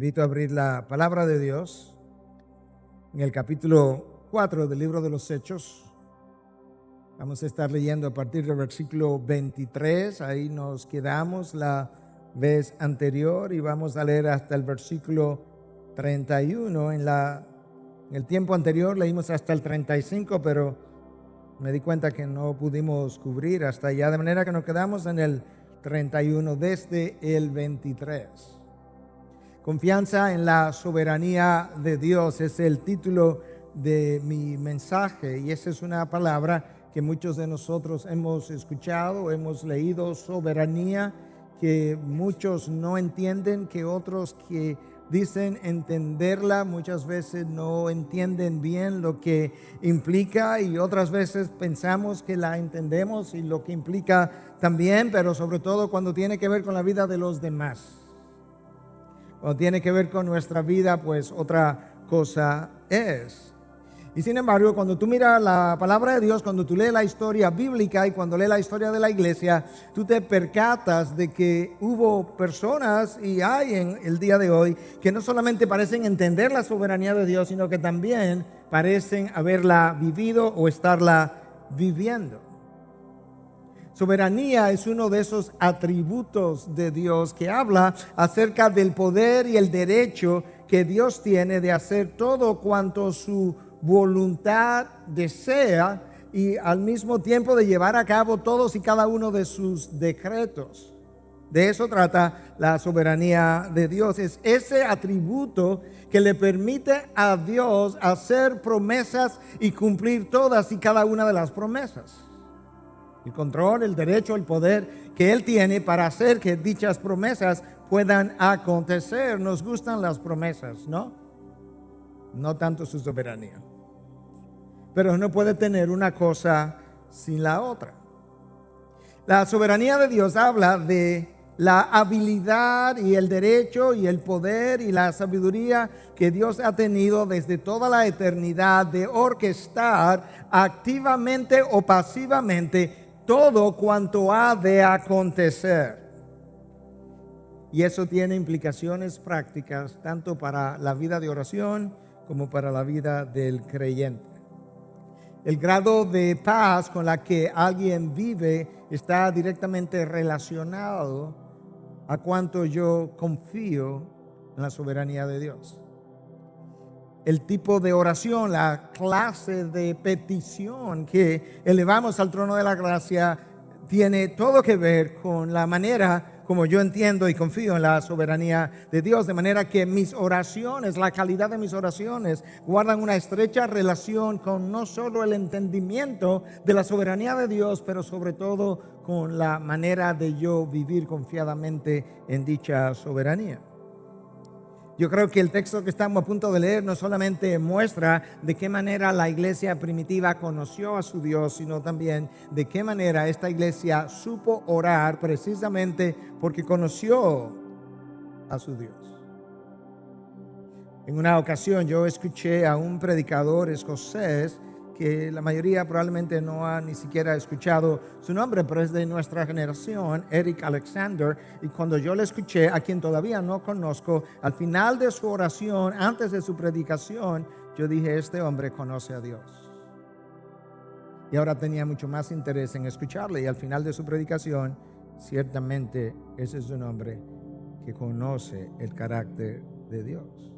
invito a abrir la palabra de Dios en el capítulo 4 del libro de los Hechos. Vamos a estar leyendo a partir del versículo 23. Ahí nos quedamos la vez anterior y vamos a leer hasta el versículo 31. En el tiempo anterior leímos hasta el 35, pero me di cuenta que no pudimos cubrir hasta allá, de manera que nos quedamos en el 31 desde el 23. Confianza en la soberanía de Dios es el título de mi mensaje, y esa es una palabra que muchos de nosotros hemos escuchado, hemos leído, soberanía, que muchos no entienden, que otros que dicen entenderla muchas veces no entienden bien lo que implica, y otras veces pensamos que la entendemos y lo que implica también, pero sobre todo cuando tiene que ver con la vida de los demás. Cuando tiene que ver con nuestra vida, pues otra cosa es. Y sin embargo, cuando tú miras la palabra de Dios, cuando tú lees la historia bíblica y cuando lees la historia de la iglesia, tú te percatas de que hubo personas, y hay en el día de hoy, que no solamente parecen entender la soberanía de Dios, sino que también parecen haberla vivido o estarla viviendo. Soberanía es uno de esos atributos de Dios que habla acerca del poder y el derecho que Dios tiene de hacer todo cuanto su voluntad desea, y al mismo tiempo de llevar a cabo todos y cada uno de sus decretos. De eso trata la soberanía de Dios. Es ese atributo que le permite a Dios hacer promesas y cumplir todas y cada una de las promesas. El control, el derecho, el poder que Él tiene para hacer que dichas promesas puedan acontecer. Nos gustan las promesas, ¿no? No tanto su soberanía. Pero no puede tener una cosa sin la otra. La soberanía de Dios habla de la habilidad y el derecho y el poder y la sabiduría que Dios ha tenido desde toda la eternidad de orquestar activamente o pasivamente todo cuanto ha de acontecer. Y eso tiene implicaciones prácticas tanto para la vida de oración como para la vida del creyente. El grado de paz con la que alguien vive está directamente relacionado a cuánto yo confío en la soberanía de Dios. El tipo de oración, la clase de petición que elevamos al trono de la gracia tiene todo que ver con la manera como yo entiendo y confío en la soberanía de Dios, de manera que mis oraciones, la calidad de mis oraciones, guardan una estrecha relación con no solo el entendimiento de la soberanía de Dios, pero sobre todo con la manera de yo vivir confiadamente en dicha soberanía. Yo creo que el texto que estamos a punto de leer no solamente muestra de qué manera la iglesia primitiva conoció a su Dios, sino también de qué manera esta iglesia supo orar precisamente porque conoció a su Dios. En una ocasión yo escuché a un predicador escocés que la mayoría probablemente no ha ni siquiera escuchado su nombre, pero es de nuestra generación, Eric Alexander. Y cuando yo le escuché, a quien todavía no conozco, al final de su oración, antes de su predicación, yo dije, este hombre conoce a Dios. Y ahora tenía mucho más interés en escucharle, y al final de su predicación, ciertamente ese es un hombre que conoce el carácter de Dios.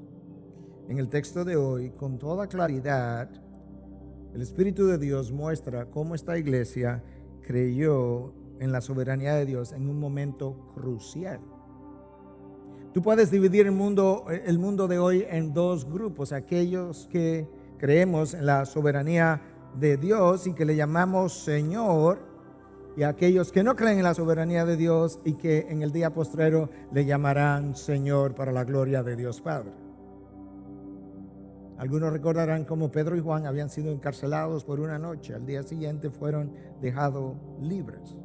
En el texto de hoy, con toda claridad, el Espíritu de Dios muestra cómo esta iglesia creyó en la soberanía de Dios en un momento crucial. Tú puedes dividir el mundo de hoy en dos grupos: aquellos que creemos en la soberanía de Dios y que le llamamos Señor, y aquellos que no creen en la soberanía de Dios y que en el día postrero le llamarán Señor para la gloria de Dios Padre. Algunos recordarán cómo Pedro y Juan habían sido encarcelados por una noche. Al día siguiente fueron dejados libres.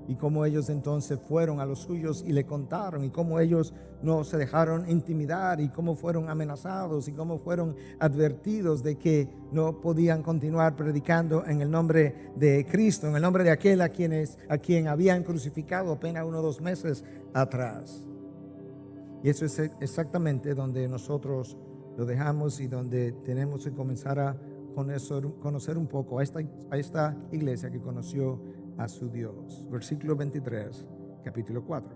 Y cómo ellos entonces fueron a los suyos y le contaron, y cómo ellos no se dejaron intimidar, y cómo fueron amenazados, y cómo fueron advertidos de que no podían continuar predicando en el nombre de Cristo, en el nombre de aquel a quien habían crucificado apenas 1 o 2 meses atrás. Y eso es exactamente donde nosotros lo dejamos y donde tenemos que comenzar a conocer un poco a esta iglesia que conoció a su Dios. Versículo 23, capítulo 4.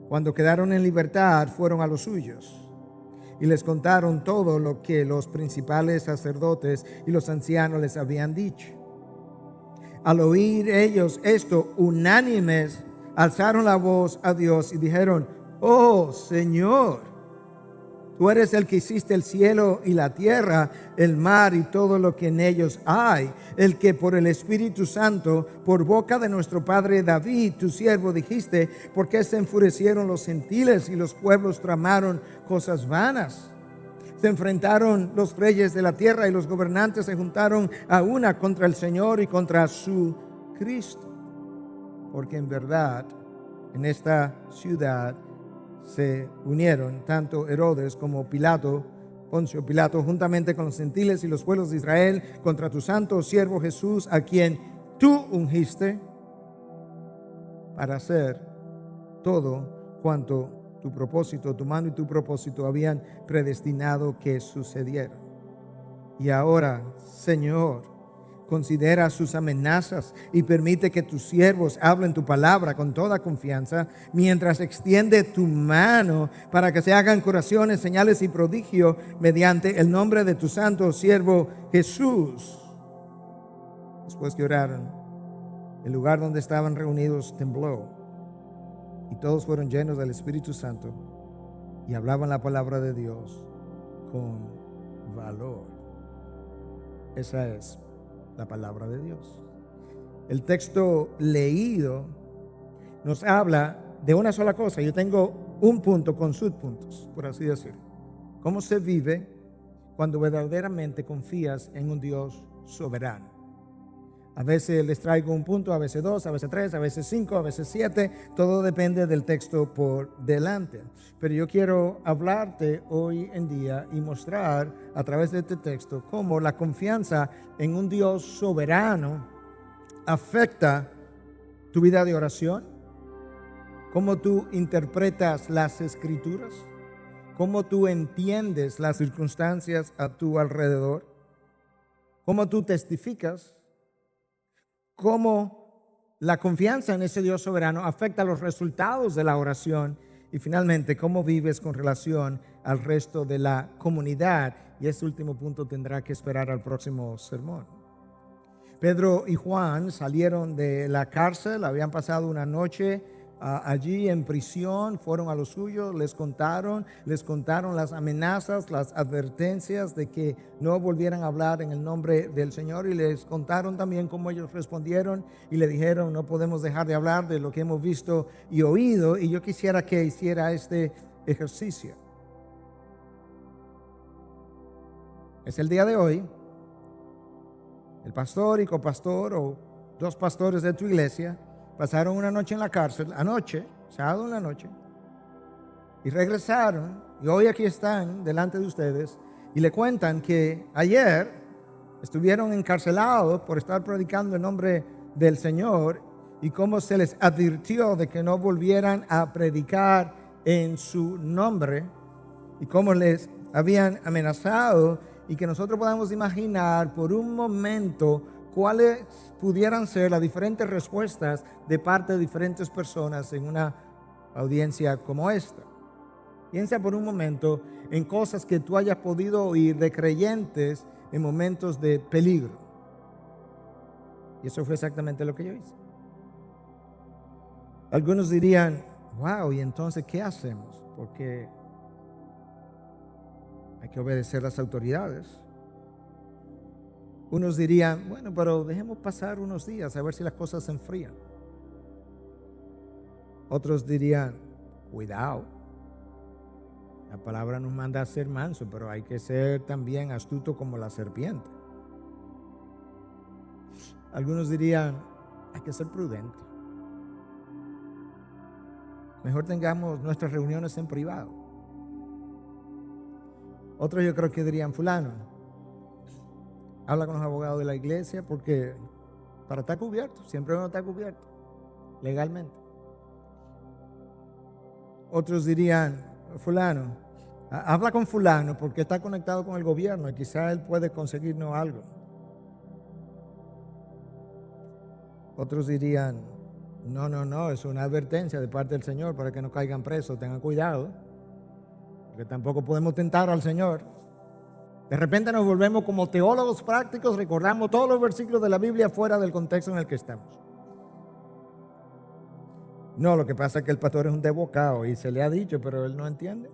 Cuando quedaron en libertad, fueron a los suyos y les contaron todo lo que los principales sacerdotes y los ancianos les habían dicho. Al oír ellos esto, unánimes, alzaron la voz a Dios y dijeron: oh Señor, tú eres el que hiciste el cielo y la tierra, el mar y todo lo que en ellos hay, el que por el Espíritu Santo, por boca de nuestro padre David, tu siervo, dijiste: ¿por qué se enfurecieron los gentiles y los pueblos tramaron cosas vanas? Se enfrentaron los reyes de la tierra y los gobernantes se juntaron a una contra el Señor y contra su Cristo. Porque en verdad, en esta ciudad se unieron tanto Herodes como Poncio Pilato, juntamente con los gentiles y los pueblos de Israel, contra tu santo siervo Jesús, a quien tú ungiste para hacer todo cuanto tu propósito, tu mano y tu propósito habían predestinado que sucediera. Y ahora, Señor, considera sus amenazas y permite que tus siervos hablen tu palabra con toda confianza, mientras extiende tu mano para que se hagan curaciones, señales y prodigios mediante el nombre de tu santo siervo Jesús. Después que oraron, el lugar donde estaban reunidos tembló y todos fueron llenos del Espíritu Santo y hablaban la palabra de Dios con valor. Esa es la palabra de Dios. El texto leído nos habla de una sola cosa. Yo tengo un punto con subpuntos, por así decirlo. ¿Cómo se vive cuando verdaderamente confías en un Dios soberano? A veces les traigo un punto, a veces dos, a veces tres, a veces cinco, a veces siete. Todo depende del texto por delante. Pero yo quiero hablarte hoy en día y mostrar a través de este texto cómo la confianza en un Dios soberano afecta tu vida de oración, cómo tú interpretas las escrituras, cómo tú entiendes las circunstancias a tu alrededor, cómo tú testificas, cómo la confianza en ese Dios soberano afecta los resultados de la oración y finalmente cómo vives con relación al resto de la comunidad. Y este último punto tendrá que esperar al próximo sermón. Pedro y Juan salieron de la cárcel, habían pasado una noche allí en prisión, fueron a los suyos, les contaron las amenazas, las advertencias de que no volvieran a hablar en el nombre del Señor, y les contaron también cómo ellos respondieron y le dijeron: no podemos dejar de hablar de lo que hemos visto y oído. Y yo quisiera que hiciera este ejercicio. Es el día de hoy. El pastor y copastor o dos pastores de tu iglesia pasaron una noche en la cárcel, sábado en la noche, y regresaron, y hoy aquí están delante de ustedes y le cuentan que ayer estuvieron encarcelados por estar predicando el nombre del Señor y cómo se les advirtió de que no volvieran a predicar en su nombre y cómo les habían amenazado, y que nosotros podamos imaginar por un momento cuáles pudieran ser las diferentes respuestas de parte de diferentes personas en una audiencia como esta. Piensa por un momento en cosas que tú hayas podido oír de creyentes en momentos de peligro. Y eso fue exactamente lo que yo hice. Algunos dirían: wow, ¿y entonces qué hacemos? Porque hay que obedecer las autoridades. Unos dirían: bueno, pero dejemos pasar unos días a ver si las cosas se enfrían. Otros dirían: cuidado, la palabra nos manda a ser manso, pero hay que ser también astuto como la serpiente. Algunos dirían: hay que ser prudente. Mejor tengamos nuestras reuniones en privado. Otros yo creo que dirían: fulano, habla con los abogados de la iglesia, porque para estar cubierto, siempre uno está cubierto legalmente. Otros dirían, fulano, habla con fulano porque está conectado con el gobierno y quizá él puede conseguirnos algo. Otros dirían, no, es una advertencia de parte del Señor para que no caigan presos, tengan cuidado, porque tampoco podemos tentar al Señor. De repente nos volvemos como teólogos prácticos, recordamos todos los versículos de la Biblia fuera del contexto en el que estamos. No, lo que pasa es que el pastor es un desbocado y se le ha dicho, pero él no entiende.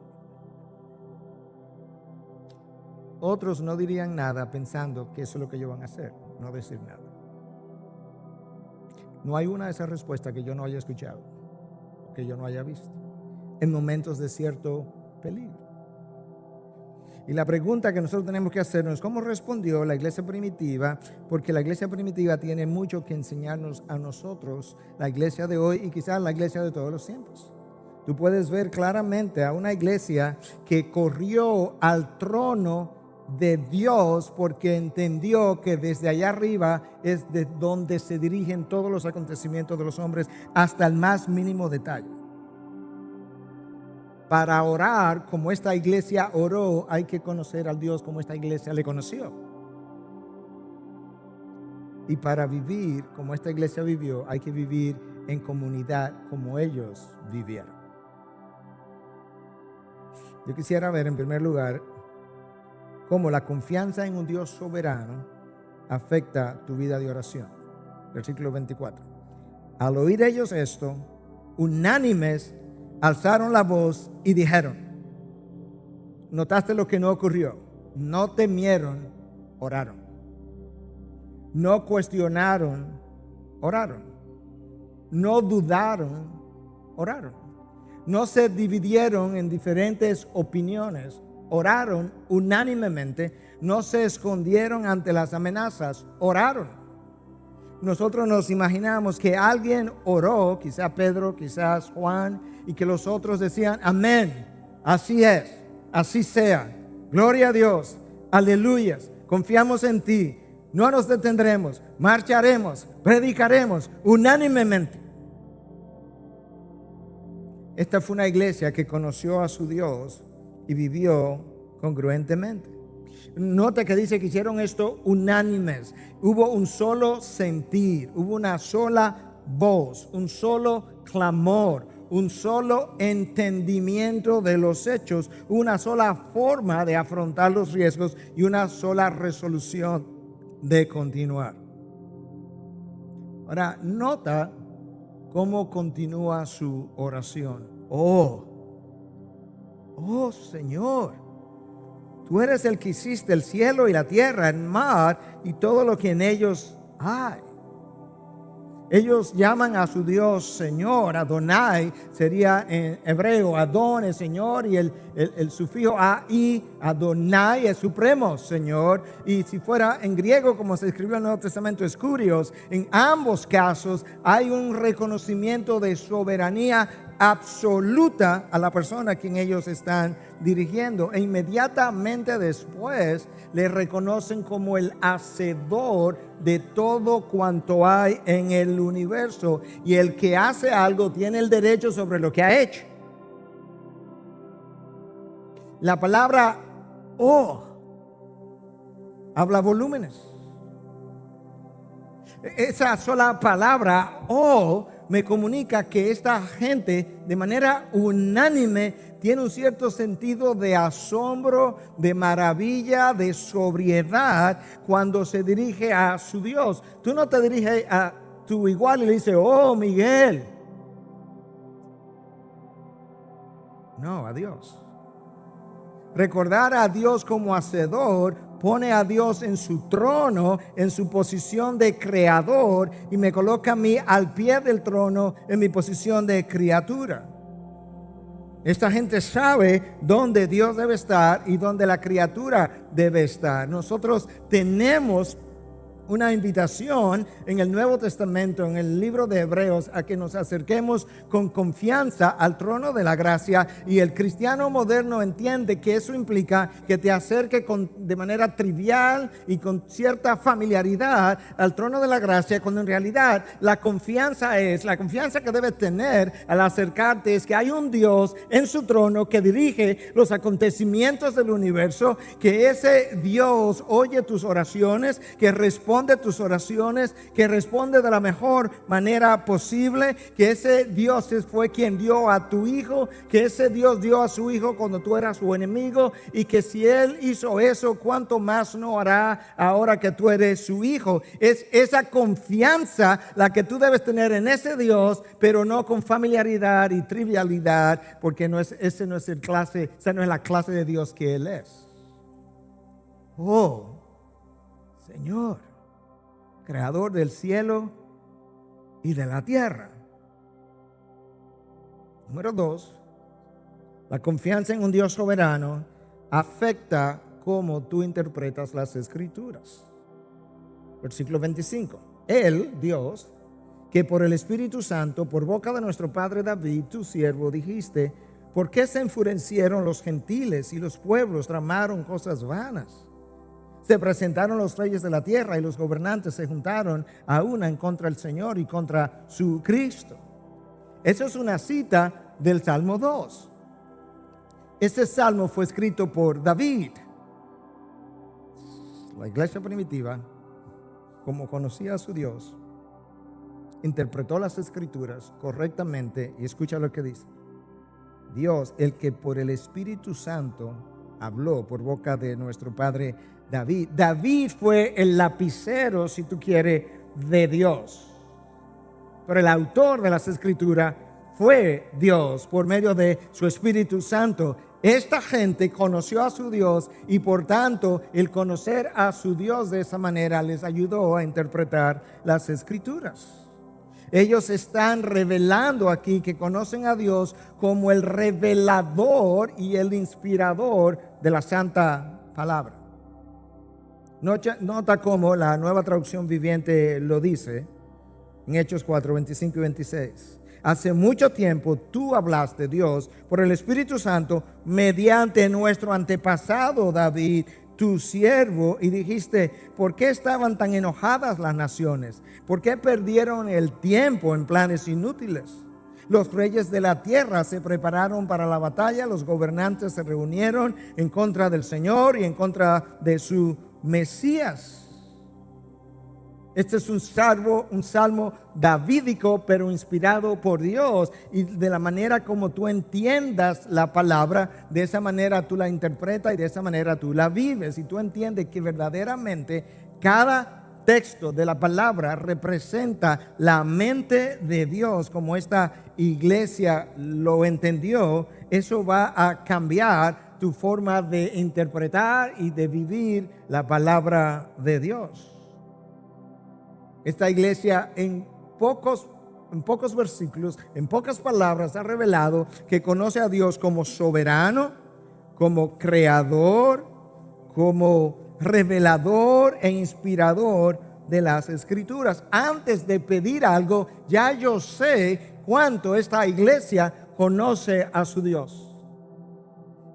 Otros no dirían nada pensando que eso es lo que ellos van a hacer, no decir nada. No hay una de esas respuestas que yo no haya escuchado, que yo no haya visto, en momentos de cierto peligro. Y la pregunta que nosotros tenemos que hacernos es cómo respondió la iglesia primitiva, porque la iglesia primitiva tiene mucho que enseñarnos a nosotros, la iglesia de hoy y quizás la iglesia de todos los tiempos. Tú puedes ver claramente a una iglesia que corrió al trono de Dios porque entendió que desde allá arriba es de donde se dirigen todos los acontecimientos de los hombres hasta el más mínimo detalle. Para orar como esta iglesia oró, hay que conocer al Dios como esta iglesia le conoció. Y para vivir como esta iglesia vivió, hay que vivir en comunidad como ellos vivieron. Yo quisiera ver en primer lugar cómo la confianza en un Dios soberano afecta tu vida de oración. Versículo 24. Al oír ellos esto, unánimes alzaron la voz y dijeron. ¿Notaste lo que no ocurrió? No temieron, oraron. No cuestionaron, oraron. No dudaron, oraron. No se dividieron en diferentes opiniones, oraron unánimemente. No se escondieron ante las amenazas, oraron. Nosotros nos imaginamos que alguien oró, quizás Pedro, quizás Juan, y que los otros decían, amén, así es, así sea, gloria a Dios, aleluyas, confiamos en ti, no nos detendremos, marcharemos, predicaremos unánimemente. Esta fue una iglesia que conoció a su Dios y vivió congruentemente. Nota que dice que hicieron esto unánimes. Hubo un solo sentir, hubo una sola voz, un solo clamor, un solo entendimiento de los hechos, una sola forma de afrontar los riesgos y una sola resolución de continuar. Ahora, nota cómo continúa su oración. Oh Señor, tú eres el que hiciste el cielo y la tierra, el mar y todo lo que en ellos hay. Ellos llaman a su Dios Señor. Adonai sería en hebreo Adón, el Señor, y el sufijo ai, Adonai, es supremo Señor. Y si fuera en griego, como se escribió en el Nuevo Testamento, es kurios. En ambos casos hay un reconocimiento de soberanía absoluta a la persona a quien ellos están dirigiendo, e inmediatamente después le reconocen como el hacedor de todo cuanto hay en el universo, y el que hace algo tiene el derecho sobre lo que ha hecho. La palabra habla volúmenes. Esa sola palabra me comunica que esta gente de manera unánime tiene un cierto sentido de asombro, de maravilla, de sobriedad cuando se dirige a su Dios. Tú no te diriges a tu igual y le dices, oh Miguel. No, a Dios. Recordar a Dios como hacedor pone a Dios en su trono, en su posición de creador, y me coloca a mí al pie del trono en mi posición de criatura. Esta gente sabe dónde Dios debe estar y dónde la criatura debe estar. Nosotros tenemos una invitación en el Nuevo Testamento, en el libro de Hebreos, a que nos acerquemos con confianza al trono de la gracia, y el cristiano moderno entiende que eso implica que te acerque de manera trivial y con cierta familiaridad al trono de la gracia, cuando en realidad la confianza que debes tener al acercarte es que hay un Dios en su trono que dirige los acontecimientos del universo, que ese Dios oye tus oraciones, que responde tus oraciones, que responde de la mejor manera posible, que ese Dios fue quien dio a tu hijo, que ese Dios dio a su hijo cuando tú eras su enemigo, y que si Él hizo eso, ¿cuánto más no hará ahora que tú eres su hijo? Es esa confianza la que tú debes tener en ese Dios, pero no con familiaridad y trivialidad, porque esa no es la clase de Dios que Él es. Oh, Señor, creador del cielo y de la tierra. Número 2, la confianza en un Dios soberano afecta cómo tú interpretas las Escrituras. Versículo 25. Él, Dios, que por el Espíritu Santo, por boca de nuestro padre David, tu siervo, dijiste: ¿por qué se enfurecieron los gentiles y los pueblos tramaron cosas vanas? Se presentaron los reyes de la tierra y los gobernantes se juntaron a una en contra del Señor y contra su Cristo. Eso es una cita del Salmo 2. Este salmo fue escrito por David. La iglesia primitiva, como conocía a su Dios, interpretó las Escrituras correctamente, y escucha lo que dice: Dios, el que por el Espíritu Santo habló por boca de nuestro padre David. David fue el lapicero, si tú quieres, de Dios, pero el autor de las Escrituras fue Dios por medio de su Espíritu Santo. Esta gente conoció a su Dios, y por tanto el conocer a su Dios de esa manera les ayudó a interpretar las Escrituras. Ellos están revelando aquí que conocen a Dios como el revelador y el inspirador de la Santa Palabra. Nota cómo la Nueva Traducción Viviente lo dice en Hechos 4, 25 y 26. Hace mucho tiempo tú hablaste, Dios, por el Espíritu Santo mediante nuestro antepasado David, tu siervo, y dijiste: ¿por qué estaban tan enojadas las naciones? ¿Por qué perdieron el tiempo en planes inútiles? Los reyes de la tierra se prepararon para la batalla, los gobernantes se reunieron en contra del Señor y en contra de su Mesías. Este es un salmo davídico, pero inspirado por Dios, y de la manera como tú entiendas la palabra, de esa manera tú la interpretas y de esa manera tú la vives, y tú entiendes que verdaderamente cada texto de la palabra representa la mente de Dios como esta iglesia lo entendió. Eso va a cambiar tu forma de interpretar y de vivir la palabra de Dios. Esta iglesia en pocos versículos, en pocas palabras, ha revelado que conoce a Dios como soberano, como creador, como revelador e inspirador de las Escrituras. Antes de pedir algo, ya yo sé cuánto esta iglesia conoce a su Dios.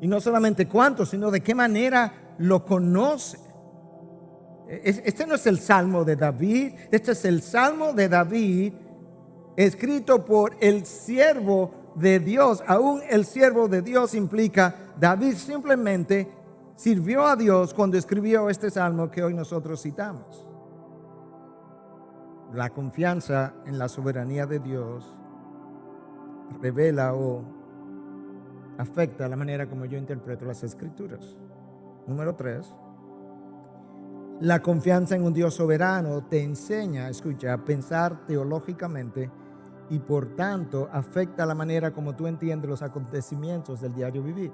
Y no solamente cuánto, sino de qué manera lo conoce. Este no es el Salmo de David, este es el Salmo de David escrito por el siervo de Dios. Aún el siervo de Dios implica, David simplemente sirvió a Dios cuando escribió este Salmo que hoy nosotros citamos. La confianza en la soberanía de Dios revela o afecta la manera como yo interpreto las Escrituras. Número 3. La confianza en un Dios soberano te enseña, escucha, a pensar teológicamente, y por tanto afecta la manera como tú entiendes los acontecimientos del diario vivir.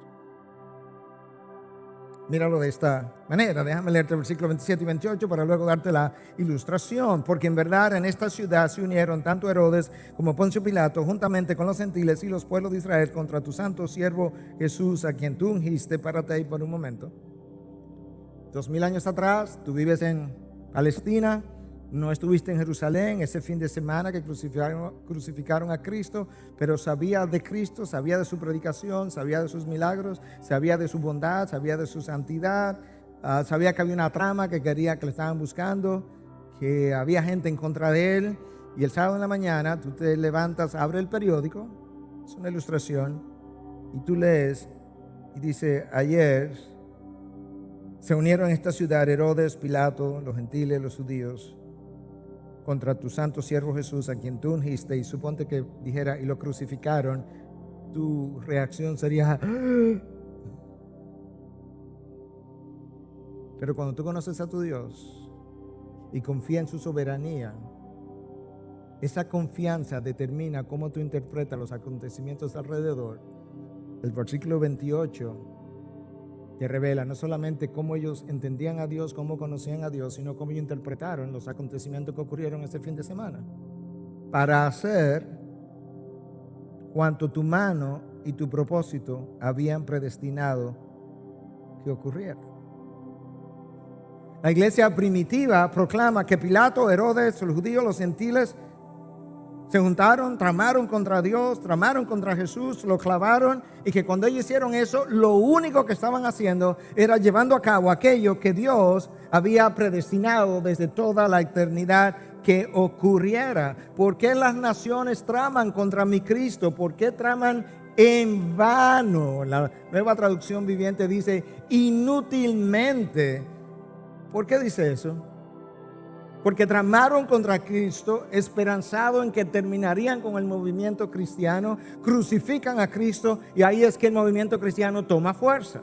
Míralo de esta manera. Déjame leerte el versículo 27 y 28 para luego darte la ilustración. Porque en verdad en esta ciudad se unieron tanto Herodes como Poncio Pilato, juntamente con los gentiles y los pueblos de Israel, contra tu santo siervo Jesús, a quien tú ungiste. Párate ahí por un momento. 2000 años atrás, tú vives en Palestina. No estuviste en Jerusalén ese fin de semana que crucificaron a Cristo, pero sabía de Cristo, sabía de su predicación, sabía de sus milagros, sabía de su bondad, sabía de su santidad, sabía que había una trama que quería, que le estaban buscando, que había gente en contra de él. Y el sábado en la mañana tú te levantas, abre el periódico, es una ilustración, y tú lees y dice: ayer se unieron en esta ciudad Herodes, Pilato, los gentiles, los judíos, contra tu santo siervo Jesús, a quien tú ungiste. Y suponte que dijera: y lo crucificaron. Tu reacción sería: ¡ah! Pero cuando tú conoces a tu Dios y confías en su soberanía, esa confianza determina cómo tú interpretas los acontecimientos alrededor. El versículo 28 te revela no solamente cómo ellos entendían a Dios, cómo conocían a Dios, sino cómo ellos interpretaron los acontecimientos que ocurrieron ese fin de semana, para hacer cuanto tu mano y tu propósito habían predestinado que ocurriera. La iglesia primitiva proclama que Pilato, Herodes, los judíos, los gentiles se juntaron, tramaron contra Dios, tramaron contra Jesús, lo clavaron, y que cuando ellos hicieron eso, lo único que estaban haciendo era llevando a cabo aquello que Dios había predestinado desde toda la eternidad que ocurriera. ¿Por qué las naciones traman contra mi Cristo? ¿Por qué traman en vano? La Nueva Traducción Viviente dice inútilmente. ¿Por qué dice eso? Porque tramaron contra Cristo, esperanzado en que terminarían con el movimiento cristiano, crucifican a Cristo, y ahí es que el movimiento cristiano toma fuerza.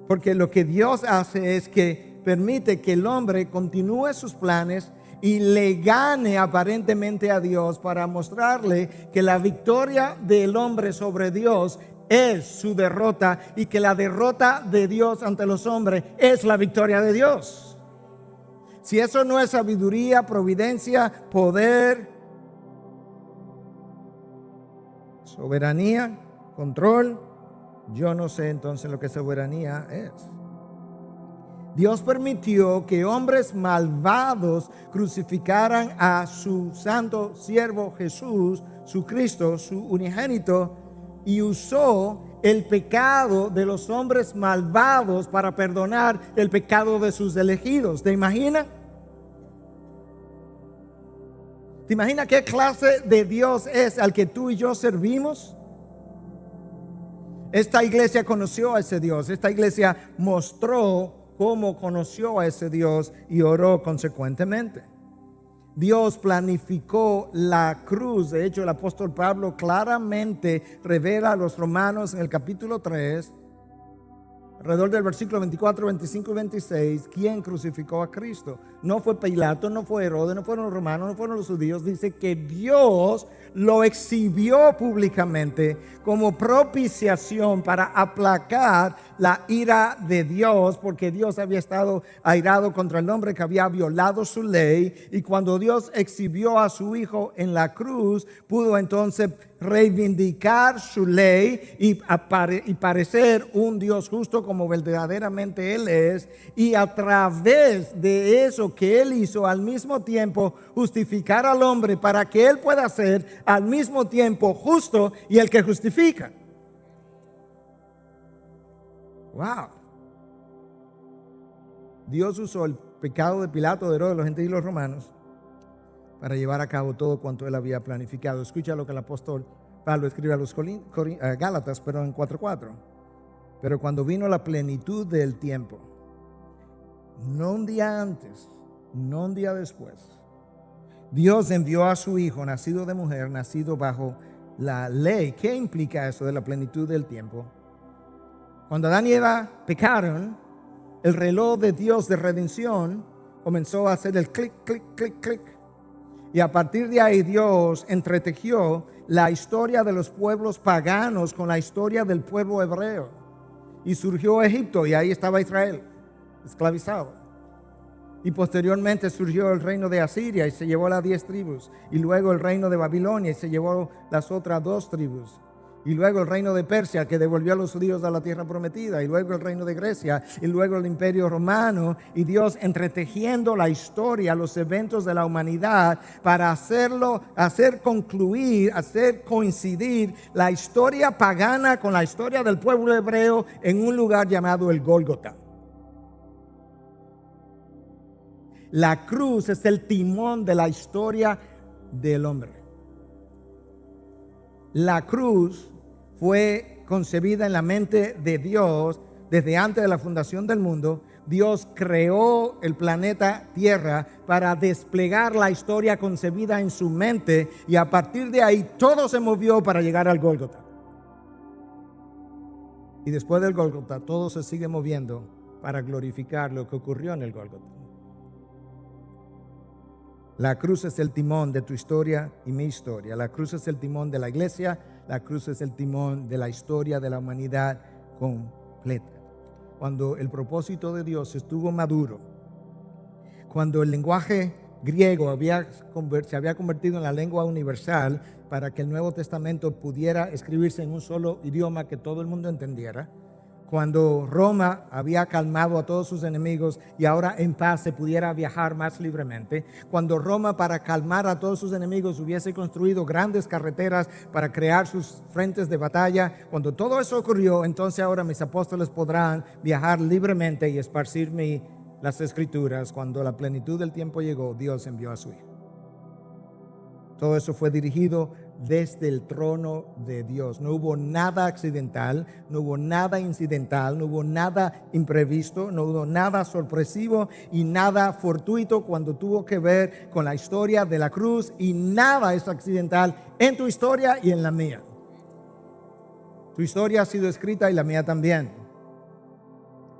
Porque lo que Dios hace es que permite que el hombre continúe sus planes y le gane aparentemente a Dios, para mostrarle que la victoria del hombre sobre Dios es su derrota, y que la derrota de Dios ante los hombres es la victoria de Dios. Si eso no es sabiduría, providencia, poder, soberanía, control, yo no sé entonces lo que soberanía es. Dios permitió que hombres malvados crucificaran a su santo siervo Jesús, su Cristo, su unigénito, y usó el pecado de los hombres malvados para perdonar el pecado de sus elegidos. ¿Te imaginas? ¿Te imaginas qué clase de Dios es al que tú y yo servimos? Esta iglesia conoció a ese Dios. Esta iglesia mostró cómo conoció a ese Dios y oró consecuentemente. Dios planificó la cruz. De hecho, el apóstol Pablo claramente revela a los romanos en el capítulo 3, alrededor del versículo 24, 25 y 26, quién crucificó a Cristo. No fue Pilato, no fue Herodes, no fueron los romanos, no fueron los judíos. Dice que Dios lo exhibió públicamente como propiciación para aplacar la ira de Dios, porque Dios había estado airado contra el hombre que había violado su ley, y cuando Dios exhibió a su hijo en la cruz, pudo entonces reivindicar su ley y parecer un Dios justo como verdaderamente Él es, y a través de eso que Él hizo, al mismo tiempo justificar al hombre para que Él pueda ser al mismo tiempo justo y el que justifica. Wow. Dios usó el pecado de Pilato, de Herodes, de los gentiles y los romanos para llevar a cabo todo cuanto Él había planificado. Escucha lo que el apóstol Pablo escribe a los Gálatas, pero en 4:4. Pero cuando vino la plenitud del tiempo, no un día antes, no un día después, Dios envió a su hijo, nacido de mujer, nacido bajo la ley. ¿Qué implica eso de la plenitud del tiempo? Cuando Adán y Eva pecaron, el reloj de Dios de redención comenzó a hacer el clic, clic, clic, clic. Y a partir de ahí Dios entretejió la historia de los pueblos paganos con la historia del pueblo hebreo. Y surgió Egipto, y ahí estaba Israel, esclavizado. Y posteriormente surgió el reino de Asiria y se llevó las 10 tribus. Y luego el reino de Babilonia y se llevó las otras 2 tribus. y luego el reino de Persia, que devolvió a los judíos a la tierra prometida, y luego el reino de Grecia, y luego el imperio romano, y Dios entretejiendo la historia, los eventos de la humanidad, para hacer concluir, hacer coincidir la historia pagana con la historia del pueblo hebreo en un lugar llamado el Gólgota. La cruz es el timón de la historia del hombre. La cruz fue concebida en la mente de Dios desde antes de la fundación del mundo. Dios creó el planeta Tierra para desplegar la historia concebida en su mente, y a partir de ahí todo se movió para llegar al Gólgota. Y después del Gólgota todo se sigue moviendo para glorificar lo que ocurrió en el Gólgota. La cruz es el timón de tu historia y mi historia. La cruz es el timón de la iglesia. La cruz es el timón de la historia de la humanidad completa. Cuando el propósito de Dios estuvo maduro, cuando el lenguaje griego se había convertido en la lengua universal para que el Nuevo Testamento pudiera escribirse en un solo idioma que todo el mundo entendiera, cuando Roma había calmado a todos sus enemigos y ahora en paz se pudiera viajar más libremente, cuando Roma, para calmar a todos sus enemigos, hubiese construido grandes carreteras para crear sus frentes de batalla, cuando todo eso ocurrió, entonces ahora mis apóstoles podrán viajar libremente y esparcir las escrituras. Cuando la plenitud del tiempo llegó, Dios envió a su Hijo. Todo eso fue dirigido desde el trono de Dios. No hubo nada accidental, no hubo nada incidental, no hubo nada imprevisto, no hubo nada sorpresivo y nada fortuito cuando tuvo que ver con la historia de la cruz, y nada es accidental en tu historia y en la mía. Tu historia ha sido escrita y la mía también.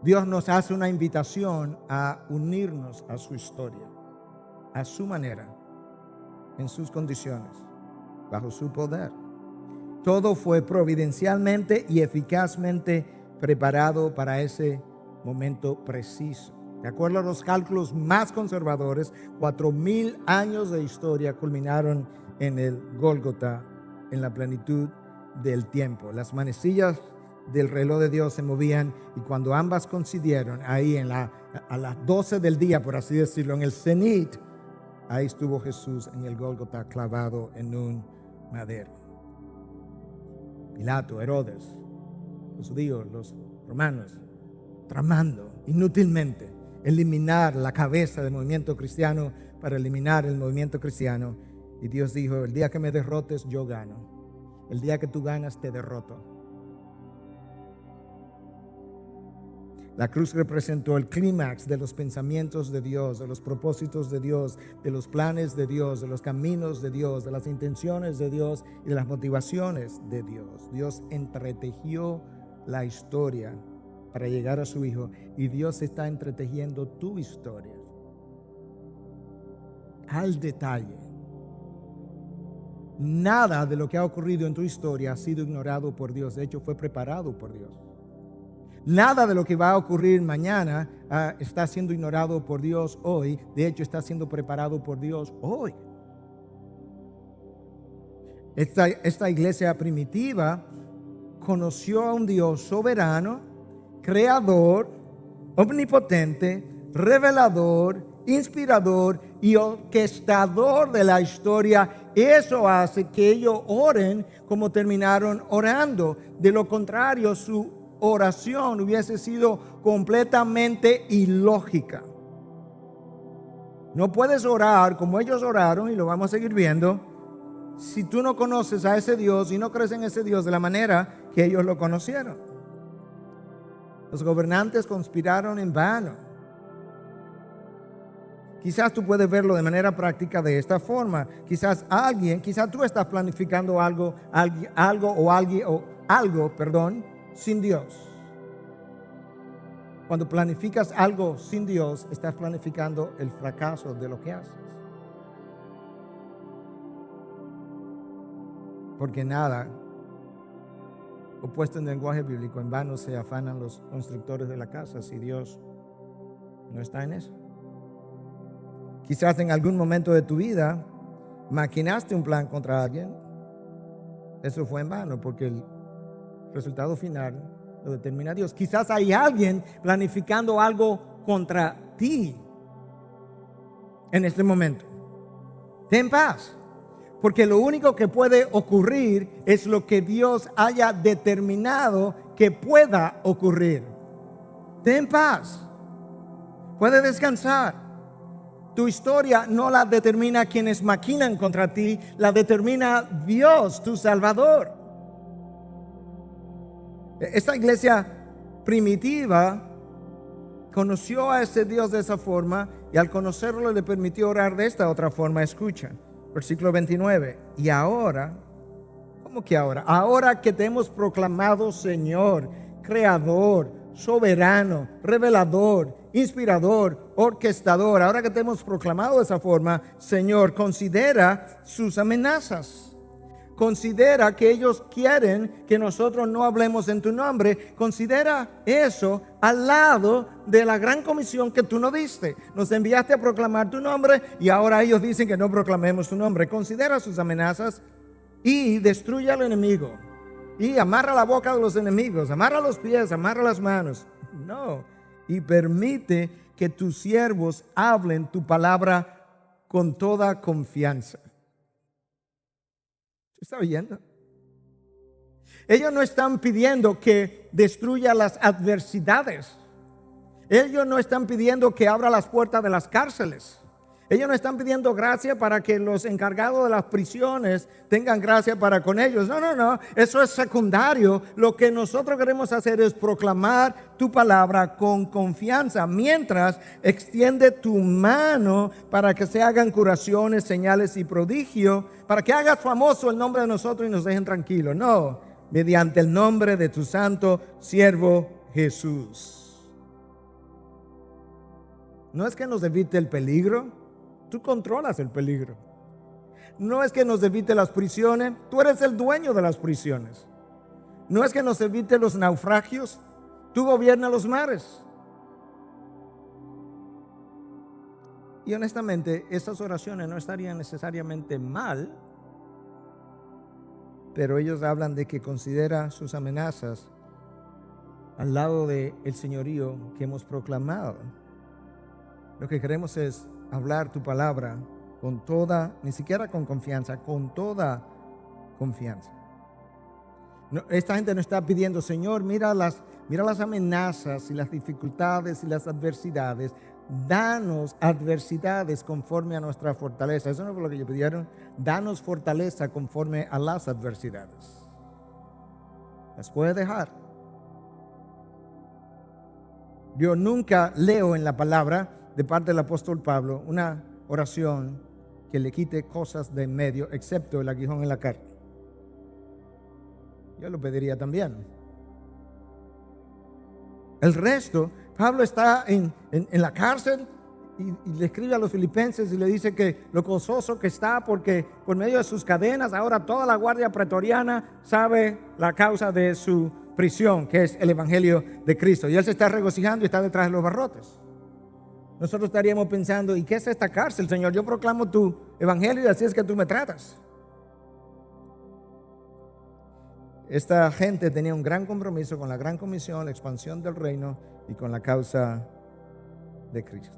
Dios nos hace una invitación a unirnos a su historia, a su manera, en sus condiciones, bajo su poder. Todo fue providencialmente y eficazmente preparado para ese momento preciso. De acuerdo a los cálculos más conservadores, 4,000 años de historia culminaron en el Gólgota, en la plenitud del tiempo. Las manecillas del reloj de Dios se movían, y cuando ambas coincidieron, ahí a las 12 del día, por así decirlo, en el cenit, ahí estuvo Jesús en el Gólgota, clavado en un madero. Pilato, Herodes, los judíos, los romanos, tramando inútilmente eliminar la cabeza del movimiento cristiano para eliminar el movimiento cristiano. Y Dios dijo: el día que me derrotes, yo gano. El día que tú ganas, te derroto. La cruz representó el clímax de los pensamientos de Dios, de los propósitos de Dios, de los planes de Dios, de los caminos de Dios, de las intenciones de Dios y de las motivaciones de Dios. Dios entretejió la historia para llegar a su Hijo, y Dios está entretejiendo tu historia al detalle. Nada de lo que ha ocurrido en tu historia ha sido ignorado por Dios. De hecho, fue preparado por Dios. Nada de lo que va a ocurrir mañana está siendo ignorado por Dios hoy. De hecho, está siendo preparado por Dios hoy. Esta iglesia primitiva conoció a un Dios soberano, creador, omnipotente, revelador, inspirador y orquestador de la historia. Eso hace que ellos oren como terminaron orando. De lo contrario, su oración hubiese sido completamente ilógica. No puedes orar como ellos oraron, y lo vamos a seguir viendo, si tú no conoces a ese Dios y no crees en ese Dios de la manera que ellos lo conocieron. Los gobernantes conspiraron en vano. Quizás tú puedes verlo de manera práctica de esta forma. Quizás tú estás planificando algo sin Dios. Cuando planificas algo sin Dios, estás planificando el fracaso de lo que haces. Porque nada, opuesto en lenguaje bíblico, en vano se afanan los constructores de la casa si Dios no está en eso. Quizás en algún momento de tu vida maquinaste un plan contra alguien, eso fue en vano, porque el resultado final lo determina Dios. Quizás hay alguien planificando algo contra ti en este momento. Ten paz, porque lo único que puede ocurrir es lo que Dios haya determinado que pueda ocurrir. Ten paz, puede descansar. Tu historia no la determina quienes maquinan contra ti, la determina Dios, tu Salvador. Esta iglesia primitiva conoció a ese Dios de esa forma y al conocerlo le permitió orar de esta otra forma. Escucha, versículo 29. Y ahora, ¿cómo que ahora? Ahora que te hemos proclamado Señor, Creador, soberano, revelador, inspirador, orquestador, ahora que te hemos proclamado de esa forma, Señor, considera sus amenazas. Considera que ellos quieren que nosotros no hablemos en tu nombre. Considera eso al lado de la gran comisión que tú nos diste. Nos enviaste a proclamar tu nombre y ahora ellos dicen que no proclamemos tu nombre. Considera sus amenazas y destruye al enemigo. Y amarra la boca de los enemigos, amarra los pies, amarra las manos. No, y permite que tus siervos hablen tu palabra con toda confianza. ¿Está oyendo? Ellos no están pidiendo que destruya las adversidades. Ellos no están pidiendo que abra las puertas de las cárceles. Ellos no están pidiendo gracia para que los encargados de las prisiones tengan gracia para con ellos. No. Eso es secundario. Lo que nosotros queremos hacer es proclamar tu palabra con confianza. Mientras extiende tu mano para que se hagan curaciones, señales y prodigios. Para que hagas famoso el nombre de nosotros y nos dejen tranquilos. No, mediante el nombre de tu santo siervo Jesús. No es que nos evite el peligro. Tú controlas el peligro. No es que nos evite las prisiones. Tú eres el dueño de las prisiones. No es que nos evite los naufragios. Tú gobiernas los mares. Y honestamente, estas oraciones no estarían necesariamente mal, pero ellos hablan de que considera sus amenazas al lado del señorío que hemos proclamado. Lo que queremos es hablar tu palabra con toda, ni siquiera con confianza, con toda confianza. No, esta gente no está pidiendo, Señor, mira las amenazas y las dificultades y las adversidades. Danos adversidades conforme a nuestra fortaleza. Eso no fue lo que ellos pidieron. Danos fortaleza conforme a las adversidades. Las puede dejar. Yo nunca leo en la palabra de parte del apóstol Pablo una oración que le quite cosas de en medio, excepto el aguijón en la carne. Yo lo pediría también. El resto, Pablo está en la cárcel y le escribe a los filipenses y le dice que lo gozoso que está porque por medio de sus cadenas ahora toda la guardia pretoriana sabe la causa de su prisión, que es el evangelio de Cristo. Y él se está regocijando y está detrás de los barrotes. Nosotros estaríamos pensando, ¿y qué es esta cárcel, Señor? Yo proclamo tu evangelio y así es que tú me tratas. Esta gente tenía un gran compromiso con la gran comisión, la expansión del reino y con la causa de Cristo.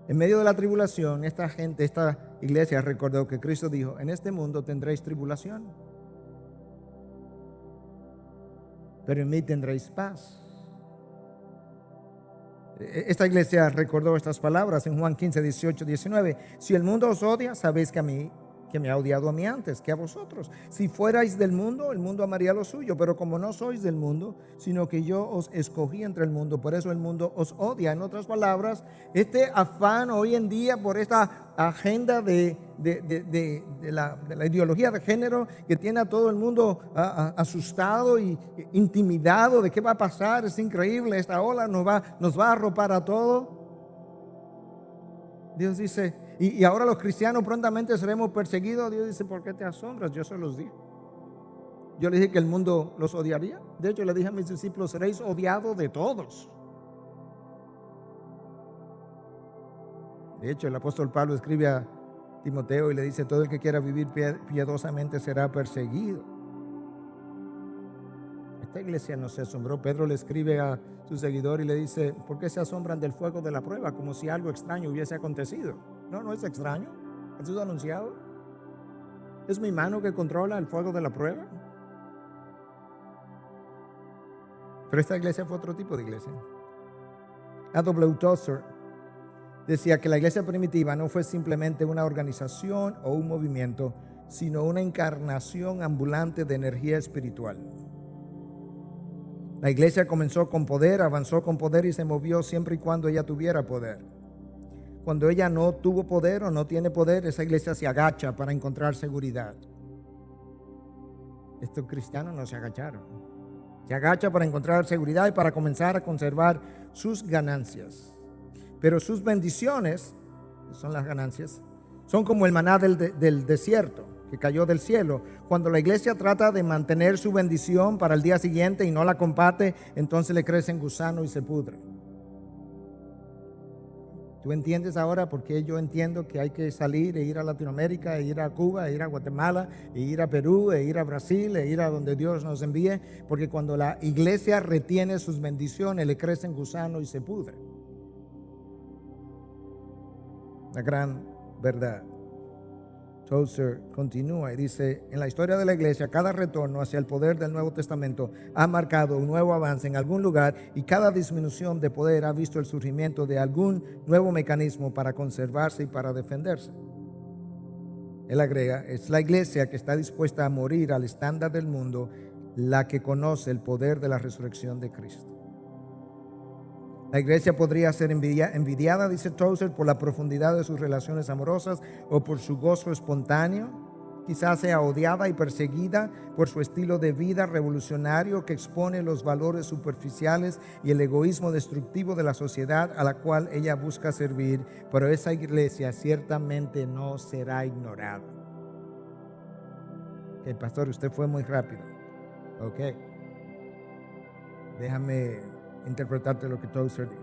En medio de la tribulación, esta iglesia recordó que Cristo dijo, en este mundo tendréis tribulación, pero en mí tendréis paz. Esta iglesia recordó estas palabras en Juan 15, 18, 19. Si el mundo os odia, sabéis que me ha odiado a mí antes que a vosotros. Si fuerais del mundo, el mundo amaría lo suyo. Pero como no sois del mundo, sino que yo os escogí entre el mundo, por eso el mundo os odia. En otras palabras, este afán hoy en día por esta agenda de la ideología de género que tiene a todo el mundo asustado y intimidado de qué va a pasar. Es increíble, esta ola nos va a arropar a todo. Dios dice, y ahora los cristianos prontamente seremos perseguidos. Dios dice, ¿por qué te asombras? Yo se los dije. Yo le dije que el mundo los odiaría. De hecho, le dije a mis discípulos, seréis odiados de todos. De hecho, el apóstol Pablo escribe a Timoteo y le dice, todo el que quiera vivir piadosamente será perseguido. Esta iglesia no se asombró. Pedro le escribe a su seguidor y le dice, ¿por qué se asombran del fuego de la prueba? Como si algo extraño hubiese acontecido. No, no es extraño. Ha sido anunciado. Es mi mano que controla el fuego de la prueba. Pero esta iglesia fue otro tipo de iglesia. A.W. Tozer decía que la iglesia primitiva no fue simplemente una organización o un movimiento, sino una encarnación ambulante de energía espiritual. La iglesia comenzó con poder, avanzó con poder y se movió siempre y cuando ella tuviera poder. Cuando ella no tuvo poder o no tiene poder, esa iglesia se agacha para encontrar seguridad. Estos cristianos no se agacharon. Se agacha para encontrar seguridad y para comenzar a conservar sus ganancias. Pero sus bendiciones, que son las ganancias, son como el maná del desierto que cayó del cielo. Cuando la iglesia trata de mantener su bendición para el día siguiente y no la comparte, entonces le crecen gusanos y se pudre. ¿Tú entiendes ahora por qué yo entiendo que hay que salir e ir a Latinoamérica, e ir a Cuba, e ir a Guatemala, e ir a Perú, e ir a Brasil, e ir a donde Dios nos envíe? Porque cuando la iglesia retiene sus bendiciones, le crecen gusanos y se pudre. La gran verdad. Tozer continúa y dice, en la historia de la iglesia, cada retorno hacia el poder del Nuevo Testamento ha marcado un nuevo avance en algún lugar y cada disminución de poder ha visto el surgimiento de algún nuevo mecanismo para conservarse y para defenderse. Él agrega, es la iglesia que está dispuesta a morir al estándar del mundo, la que conoce el poder de la resurrección de Cristo. La iglesia podría ser envidiada, dice Tozer, por la profundidad de sus relaciones amorosas o por su gozo espontáneo. Quizás sea odiada y perseguida por su estilo de vida revolucionario que expone los valores superficiales y el egoísmo destructivo de la sociedad a la cual ella busca servir, pero esa iglesia ciertamente no será ignorada. Ok, pastor, usted fue muy rápido. Ok. Déjame interpretarte lo que Tozer dijo.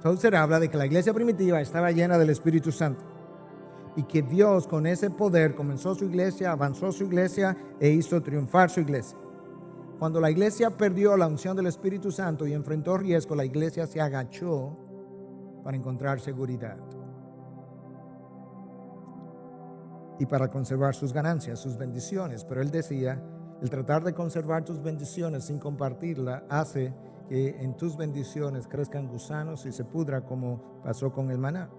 Tozer habla de que la iglesia primitiva estaba llena del Espíritu Santo y que Dios con ese poder comenzó su iglesia, avanzó su iglesia e hizo triunfar su iglesia. Cuando la iglesia perdió la unción del Espíritu Santo y enfrentó riesgo, la iglesia se agachó para encontrar seguridad y para conservar sus ganancias, sus bendiciones. Pero él decía, el tratar de conservar tus bendiciones sin compartirla hace que en tus bendiciones crezcan gusanos y se pudra, como pasó con el maná.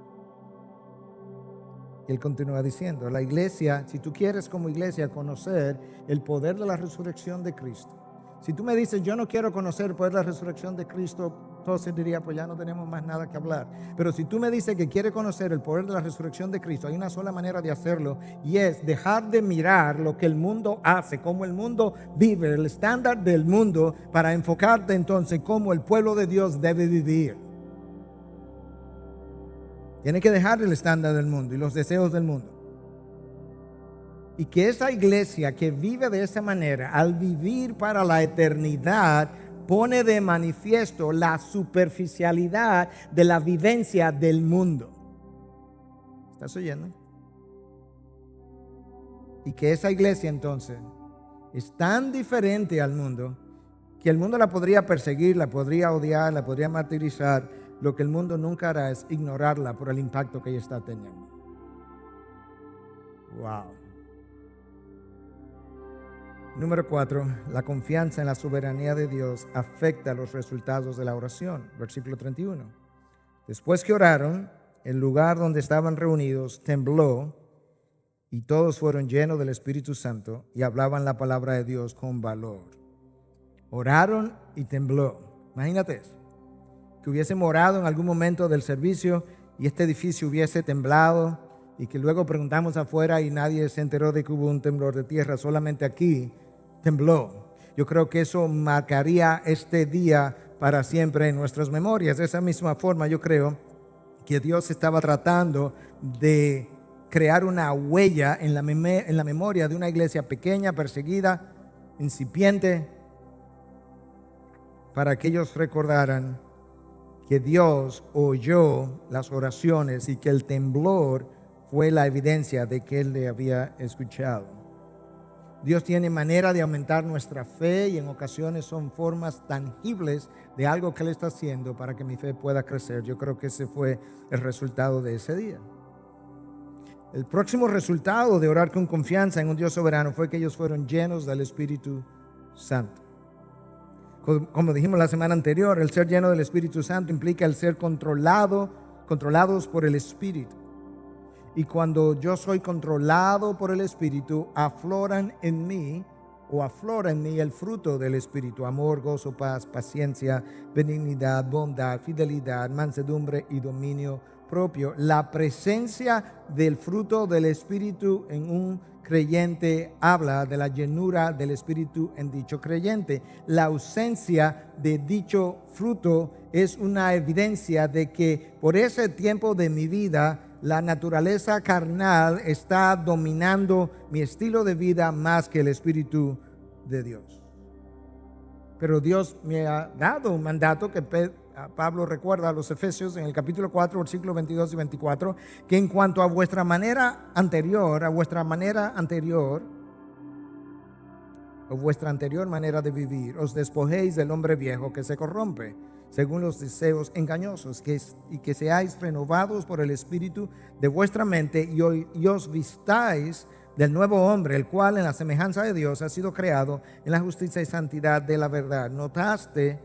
Y él continúa diciendo, la iglesia, si tú quieres como iglesia conocer el poder de la resurrección de Cristo, si tú me dices, yo no quiero conocer el poder de la resurrección de Cristo, entonces diría, pues ya no tenemos más nada que hablar. Pero si tú me dices que quieres conocer el poder de la resurrección de Cristo, hay una sola manera de hacerlo y es dejar de mirar lo que el mundo hace, cómo el mundo vive, el estándar del mundo, para enfocarte entonces cómo el pueblo de Dios debe vivir. Tiene que dejar el estándar del mundo y los deseos del mundo. Y que esa iglesia que vive de esa manera, al vivir para la eternidad, pone de manifiesto la superficialidad de la vivencia del mundo. ¿Estás oyendo? Y que esa iglesia entonces es tan diferente al mundo que el mundo la podría perseguir, la podría odiar, la podría martirizar. Lo que el mundo nunca hará es ignorarla por el impacto que ella está teniendo. Wow. Número 4, la confianza en la soberanía de Dios afecta los resultados de la oración. Versículo 31. Después que oraron, el lugar donde estaban reunidos tembló y todos fueron llenos del Espíritu Santo y hablaban la palabra de Dios con valor. Oraron y tembló. Imagínate eso. Que hubiésemos orado en algún momento del servicio y este edificio hubiese temblado y que luego preguntamos afuera y nadie se enteró de que hubo un temblor de tierra, solamente aquí tembló. Yo creo que eso marcaría este día para siempre en nuestras memorias. De esa misma forma yo creo que Dios estaba tratando de crear una huella en la memoria de una iglesia pequeña, perseguida, incipiente, para que ellos recordaran que Dios oyó las oraciones y que el temblor fue la evidencia de que él le había escuchado. Dios tiene manera de aumentar nuestra fe y en ocasiones son formas tangibles de algo que Él está haciendo para que mi fe pueda crecer. Yo creo que ese fue el resultado de ese día. El próximo resultado de orar con confianza en un Dios soberano fue que ellos fueron llenos del Espíritu Santo. Como dijimos la semana anterior, el ser lleno del Espíritu Santo implica el ser controlados por el Espíritu. Y cuando yo soy controlado por el Espíritu, aflora en mí el fruto del Espíritu: amor, gozo, paz, paciencia, benignidad, bondad, fidelidad, mansedumbre y dominio propio. La presencia del fruto del Espíritu en un creyente habla de la llenura del Espíritu en dicho creyente. La ausencia de dicho fruto es una evidencia de que por ese tiempo de mi vida la naturaleza carnal está dominando mi estilo de vida más que el Espíritu de Dios. Pero Dios me ha dado un mandato que Pablo recuerda a los Efesios en el capítulo 4, versículos 22 y 24, que en cuanto a vuestra manera anterior, o vuestra anterior manera de vivir, os despojéis del hombre viejo que se corrompe según los deseos engañosos, y que seáis renovados por el Espíritu de vuestra mente, y os vistáis del nuevo hombre, el cual en la semejanza de Dios ha sido creado en la justicia y santidad de la verdad. Notaste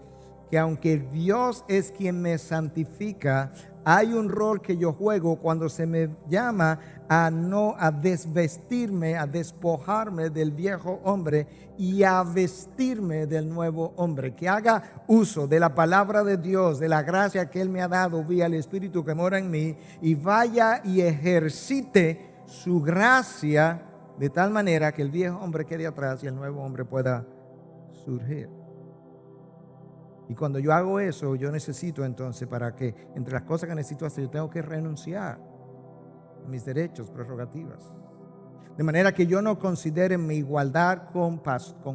que aunque Dios es quien me santifica, hay un rol que yo juego cuando se me llama a desvestirme, a despojarme del viejo hombre y a vestirme del nuevo hombre, que haga uso de la palabra de Dios, de la gracia que Él me ha dado vía el Espíritu que mora en mí, y vaya y ejercite su gracia de tal manera que el viejo hombre quede atrás y el nuevo hombre pueda surgir. Y cuando yo hago eso, yo necesito entonces, para que entre las cosas que necesito hacer, yo tengo que renunciar a mis derechos, prerrogativas. De manera que yo no considere mi igualdad con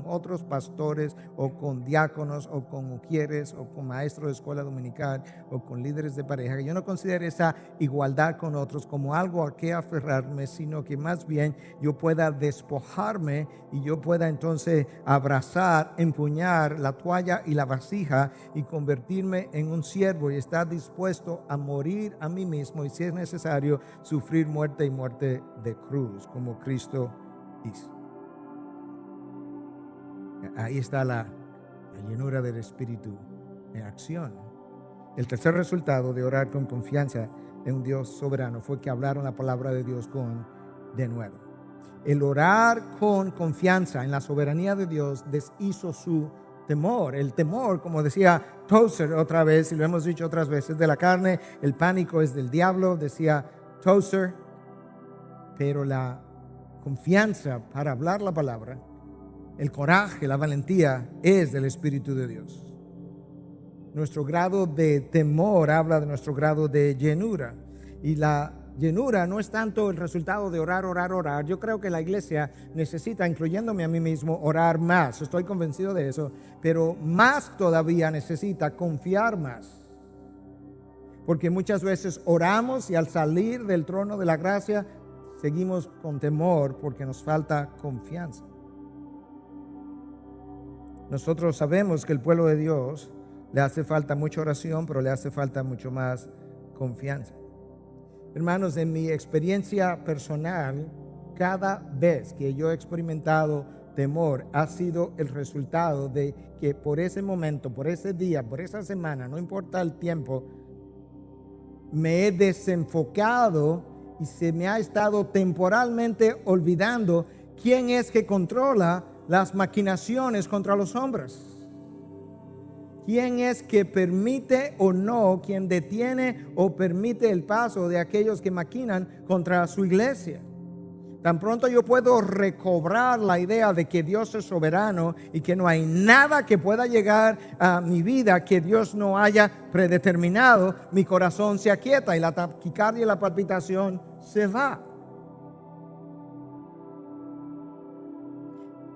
otros pastores o con diáconos o con mujeres o con maestros de escuela dominical o con líderes de pareja. Que yo no considere esa igualdad con otros como algo a que aferrarme, sino que más bien yo pueda despojarme y yo pueda entonces abrazar, empuñar la toalla y la vasija y convertirme en un siervo y estar dispuesto a morir a mí mismo y, si es necesario, sufrir muerte y muerte de cruz, como Cristo hizo. Ahí está la llenura del Espíritu en acción. El tercer resultado de orar con confianza en un Dios soberano fue que hablaron la palabra de Dios con denuedo. El orar con confianza en la soberanía de Dios deshizo su temor. El temor, como decía Tozer otra vez, y lo hemos dicho otras veces, de la carne, el pánico es del diablo, decía Tozer, pero la confianza para hablar la palabra, el coraje, la valentía es del Espíritu de Dios. Nuestro grado de temor habla de nuestro grado de llenura, y la llenura no es tanto el resultado de orar. Yo creo que la iglesia necesita, incluyéndome a mí mismo, orar más. Estoy convencido de eso, pero más todavía necesita confiar más. Porque muchas veces oramos y al salir del trono de la gracia seguimos con temor porque nos falta confianza. Nosotros sabemos que el pueblo de Dios le hace falta mucha oración, pero le hace falta mucho más confianza. Hermanos, en mi experiencia personal, cada vez que yo he experimentado temor ha sido el resultado de que por ese momento, por ese día, por esa semana, no importa el tiempo, me he desenfocado y se me ha estado temporalmente olvidando quién es que controla las maquinaciones contra los hombres. ¿Quién es que permite o no, quien detiene o permite el paso de aquellos que maquinan contra su iglesia? Tan pronto yo puedo recobrar la idea de que Dios es soberano y que no hay nada que pueda llegar a mi vida que Dios no haya predeterminado, mi corazón se aquieta y la taquicardia y la palpitación se va.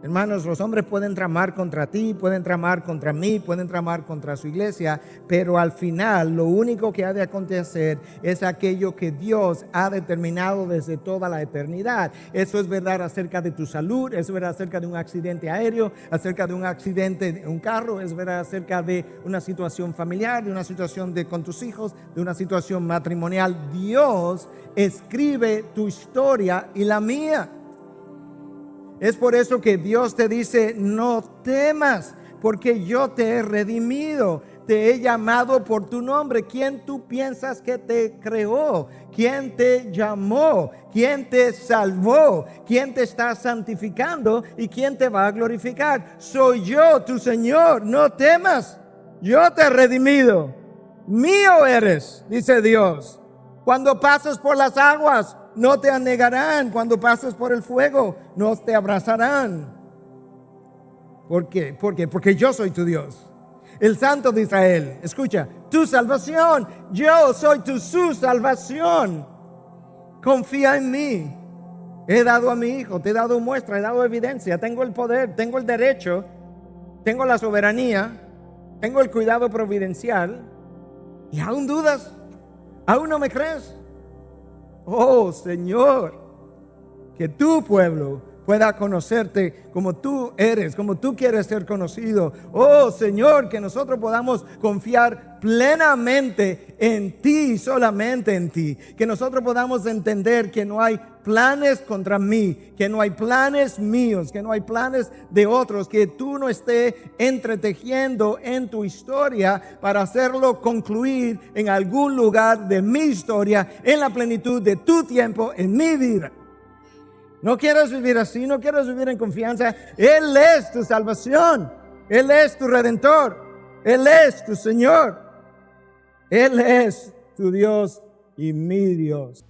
Hermanos, los hombres pueden tramar contra ti, pueden tramar contra mí, pueden tramar contra su iglesia, pero al final lo único que ha de acontecer es aquello que Dios ha determinado desde toda la eternidad. Eso es verdad acerca de tu salud, es verdad acerca de un accidente aéreo, acerca de un accidente de un carro, es verdad acerca de una situación familiar, de una situación con tus hijos, de una situación matrimonial. Dios escribe tu historia y la mía. Es por eso que Dios te dice: no temas, porque yo te he redimido, te he llamado por tu nombre. ¿Quién tú piensas que te creó? ¿Quién te llamó? ¿Quién te salvó? ¿Quién te está santificando? ¿Y quién te va a glorificar? Soy yo, tu Señor. No temas, yo te he redimido. Mío eres, dice Dios. Cuando pases por las aguas, no te anegarán. Cuando pases por el fuego, no te abrazarán. ¿Por qué? Porque yo soy tu Dios, el Santo de Israel. Escucha, tu salvación. Yo soy su salvación. Confía en mí. He dado a mi Hijo, te he dado muestra, he dado evidencia. Tengo el poder, tengo el derecho, tengo la soberanía, tengo el cuidado providencial. ¿Y aún dudas? ¿Aún no me crees? Oh Señor, que tu pueblo pueda conocerte como tú eres, como tú quieres ser conocido. Oh Señor, que nosotros podamos confiar plenamente en ti, solamente en ti. Que nosotros podamos entender que no hay planes contra mí, que no hay planes míos, que no hay planes de otros, que tú no estés entretejiendo en tu historia para hacerlo concluir en algún lugar de mi historia, en la plenitud de tu tiempo, en mi vida. No quieres vivir así, no quieres vivir en confianza. Él es tu salvación, Él es tu Redentor, Él es tu Señor, Él es tu Dios y mi Dios.